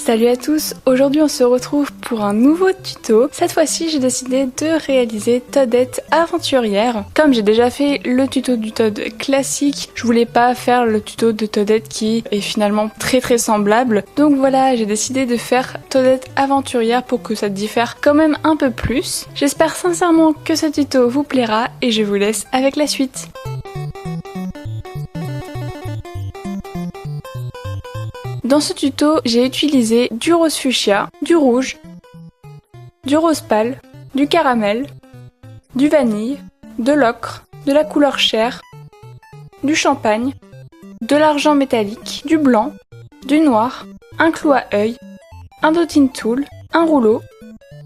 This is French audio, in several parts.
Salut à tous, aujourd'hui on se retrouve pour un nouveau tuto. Cette fois-ci j'ai décidé de réaliser Toadette aventurière. Comme j'ai déjà fait le tuto du Toad classique, je voulais pas faire le tuto de Toadette qui est finalement très semblable. Donc voilà, j'ai décidé de faire Toadette aventurière pour que ça diffère quand même un peu plus. J'espère sincèrement que ce tuto vous plaira et je vous laisse avec la suite. Dans ce tuto, j'ai utilisé du rose fuchsia, du rouge, du rose pâle, du caramel, du vanille, de l'ocre, de la couleur chair, du champagne, de l'argent métallique, du blanc, du noir, un clou à œil, un dotting tool, un rouleau,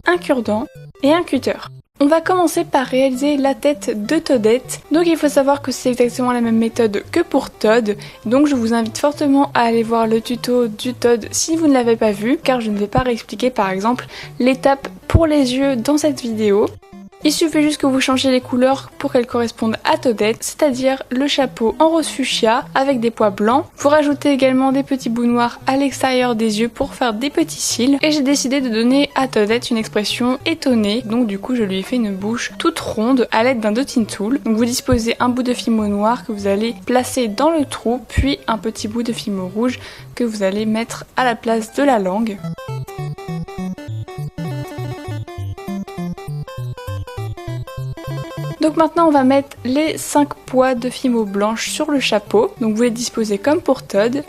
un cure-dent et un cutter. On va commencer par réaliser la tête de Toadette. Donc il faut savoir que c'est exactement la même méthode que pour Toad. Donc je vous invite fortement à aller voir le tuto du Toad si vous ne l'avez pas vu, car je ne vais pas réexpliquer par exemple l'étape pour les yeux dans cette vidéo. Il suffit juste que vous changiez les couleurs pour qu'elles correspondent à Toadette, c'est-à-dire le chapeau en rose fuchsia avec des pois blancs. Vous rajoutez également des petits bouts noirs à l'extérieur des yeux pour faire des petits cils. Et j'ai décidé de donner à Toadette une expression étonnée, donc du coup je lui ai fait une bouche toute ronde à l'aide d'un dotting tool. Donc vous disposez un bout de fimo noir que vous allez placer dans le trou, puis un petit bout de fimo rouge que vous allez mettre à la place de la langue. Donc maintenant on va mettre les 5 pois de fimo blanche sur le chapeau. Donc vous les disposez comme pour Toad.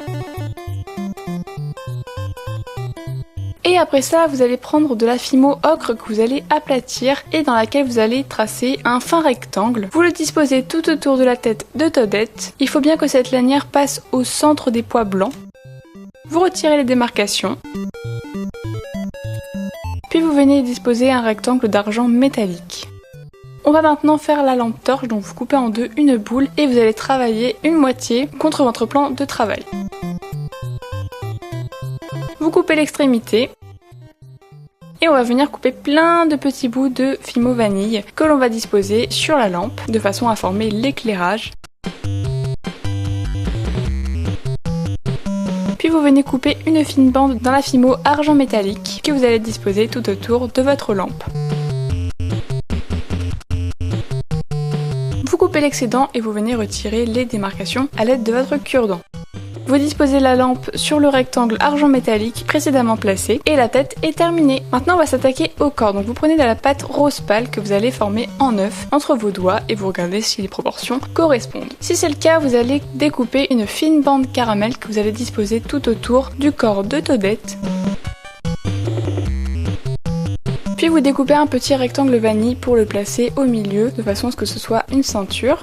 Et après ça, vous allez prendre de la fimo ocre que vous allez aplatir et dans laquelle vous allez tracer un fin rectangle. Vous le disposez tout autour de la tête de Toadette. Il faut bien que cette lanière passe au centre des pois blancs. Vous retirez les démarcations. Puis vous venez disposer un rectangle d'argent métallique. On va maintenant faire la lampe torche, donc vous coupez en deux une boule et vous allez travailler une moitié contre votre plan de travail. Vous coupez l'extrémité et on va venir couper plein de petits bouts de fimo vanille que l'on va disposer sur la lampe de façon à former l'éclairage. Puis vous venez couper une fine bande dans la fimo argent métallique que vous allez disposer tout autour de votre lampe. Vous coupez l'excédent et vous venez retirer les démarcations à l'aide de votre cure-dent. Vous disposez la lampe sur le rectangle argent métallique précédemment placé et la tête est terminée. Maintenant on va s'attaquer au corps. Donc vous prenez de la pâte rose pâle que vous allez former en œuf entre vos doigts et vous regardez si les proportions correspondent. Si c'est le cas, vous allez découper une fine bande caramel que vous allez disposer tout autour du corps de Toadette. Puis vous découpez un petit rectangle vanille pour le placer au milieu de façon à ce que ce soit une ceinture.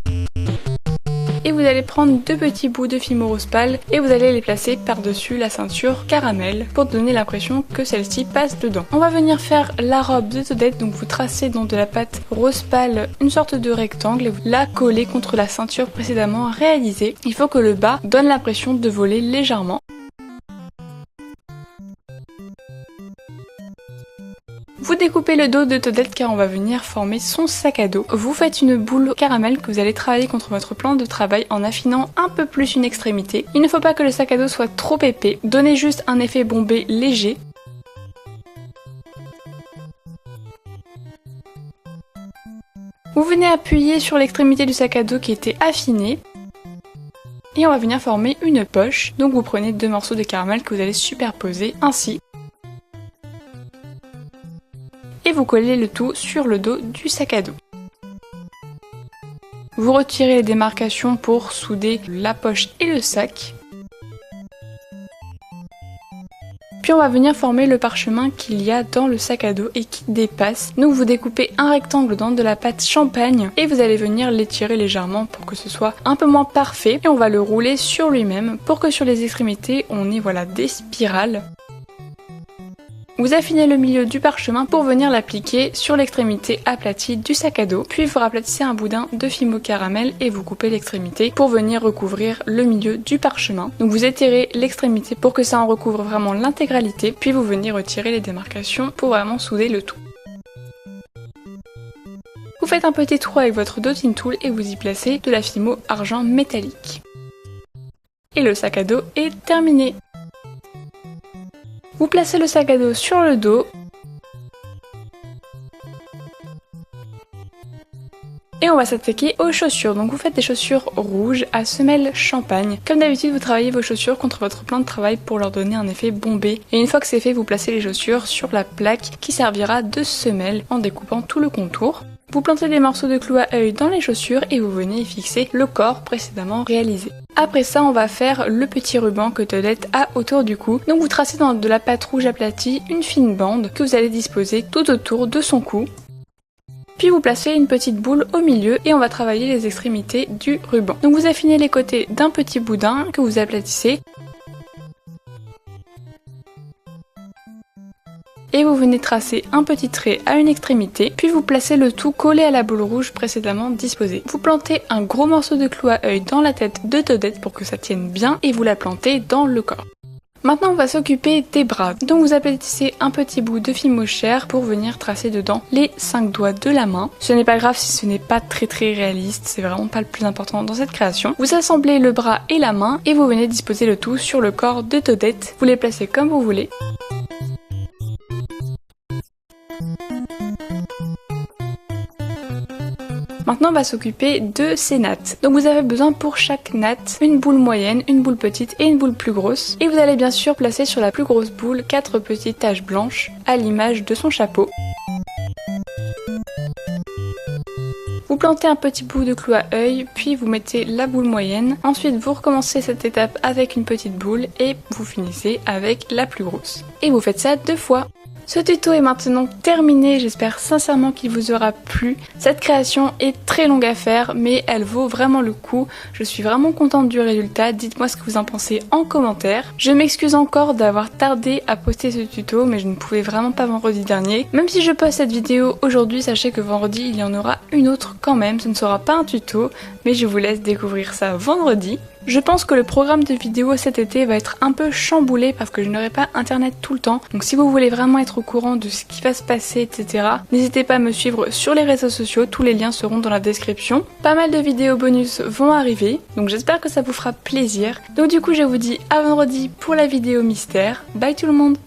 Et vous allez prendre deux petits bouts de fimo rose pâle et vous allez les placer par-dessus la ceinture caramel pour donner l'impression que celle-ci passe dedans. On va venir faire la robe de Toadette, donc vous tracez dans de la pâte rose pâle une sorte de rectangle et vous la collez contre la ceinture précédemment réalisée. Il faut que le bas donne l'impression de voler légèrement. Vous découpez le dos de Toadette car on va venir former son sac à dos. Vous faites une boule caramel que vous allez travailler contre votre plan de travail en affinant un peu plus une extrémité. Il ne faut pas que le sac à dos soit trop épais, donnez juste un effet bombé léger. Vous venez appuyer sur l'extrémité du sac à dos qui était affinée. Et on va venir former une poche. Donc vous prenez deux morceaux de caramel que vous allez superposer ainsi. Et vous collez le tout sur le dos du sac à dos. Vous retirez les démarcations pour souder la poche et le sac. Puis on va venir former le parchemin qu'il y a dans le sac à dos et qui dépasse. Donc vous découpez un rectangle dans de la pâte champagne et vous allez venir l'étirer légèrement pour que ce soit un peu moins parfait. Et on va le rouler sur lui-même pour que sur les extrémités on ait voilà des spirales. Vous affinez le milieu du parchemin pour venir l'appliquer sur l'extrémité aplatie du sac à dos. Puis vous raplatissez un boudin de fimo caramel et vous coupez l'extrémité pour venir recouvrir le milieu du parchemin. Donc vous étirez l'extrémité pour que ça en recouvre vraiment l'intégralité. Puis vous venez retirer les démarcations pour vraiment souder le tout. Vous faites un petit trou avec votre dotting tool et vous y placez de la fimo argent métallique. Et le sac à dos est terminé. Vous placez le sac à dos sur le dos. Et on va s'attaquer aux chaussures. Donc vous faites des chaussures rouges à semelle champagne. Comme d'habitude, vous travaillez vos chaussures contre votre plan de travail pour leur donner un effet bombé. Et une fois que c'est fait, vous placez les chaussures sur la plaque qui servira de semelle en découpant tout le contour. Vous plantez des morceaux de clous à œil dans les chaussures et vous venez y fixer le corps précédemment réalisé. Après ça, on va faire le petit ruban que Todette a autour du cou. Donc vous tracez dans de la pâte rouge aplatie une fine bande que vous allez disposer tout autour de son cou. Puis vous placez une petite boule au milieu et on va travailler les extrémités du ruban. Donc vous affinez les côtés d'un petit boudin que vous aplatissez. Et vous venez tracer un petit trait à une extrémité, puis vous placez le tout collé à la boule rouge précédemment disposée. Vous plantez un gros morceau de clou à œil dans la tête de Todette pour que ça tienne bien et vous la plantez dans le corps. Maintenant on va s'occuper des bras, donc vous aplatissez un petit bout de fil mouchère pour venir tracer dedans les 5 doigts de la main. Ce n'est pas grave si ce n'est pas très réaliste, c'est vraiment pas le plus important dans cette création. Vous assemblez le bras et la main et vous venez disposer le tout sur le corps de Todette. Vous les placez comme vous voulez. Maintenant on va s'occuper de ces nattes. Donc vous avez besoin pour chaque natte une boule moyenne, une boule petite et une boule plus grosse. Et vous allez bien sûr placer sur la plus grosse boule 4 petites taches blanches à l'image de son chapeau. Vous plantez un petit bout de clou à œil, puis vous mettez la boule moyenne. Ensuite vous recommencez cette étape avec une petite boule et vous finissez avec la plus grosse. Et vous faites ça 2 fois. Ce tuto est maintenant terminé, j'espère sincèrement qu'il vous aura plu. Cette création est très longue à faire, mais elle vaut vraiment le coup. Je suis vraiment contente du résultat, dites-moi ce que vous en pensez en commentaire. Je m'excuse encore d'avoir tardé à poster ce tuto, mais je ne pouvais vraiment pas vendredi dernier. Même si je poste cette vidéo aujourd'hui, sachez que vendredi il y en aura une autre quand même. Ce ne sera pas un tuto, mais je vous laisse découvrir ça vendredi. Je pense que le programme de vidéos cet été va être un peu chamboulé parce que je n'aurai pas internet tout le temps. Donc si vous voulez vraiment être au courant de ce qui va se passer, etc., n'hésitez pas à me suivre sur les réseaux sociaux, tous les liens seront dans la description. Pas mal de vidéos bonus vont arriver, donc j'espère que ça vous fera plaisir. Donc du coup je vous dis à vendredi pour la vidéo mystère. Bye tout le monde!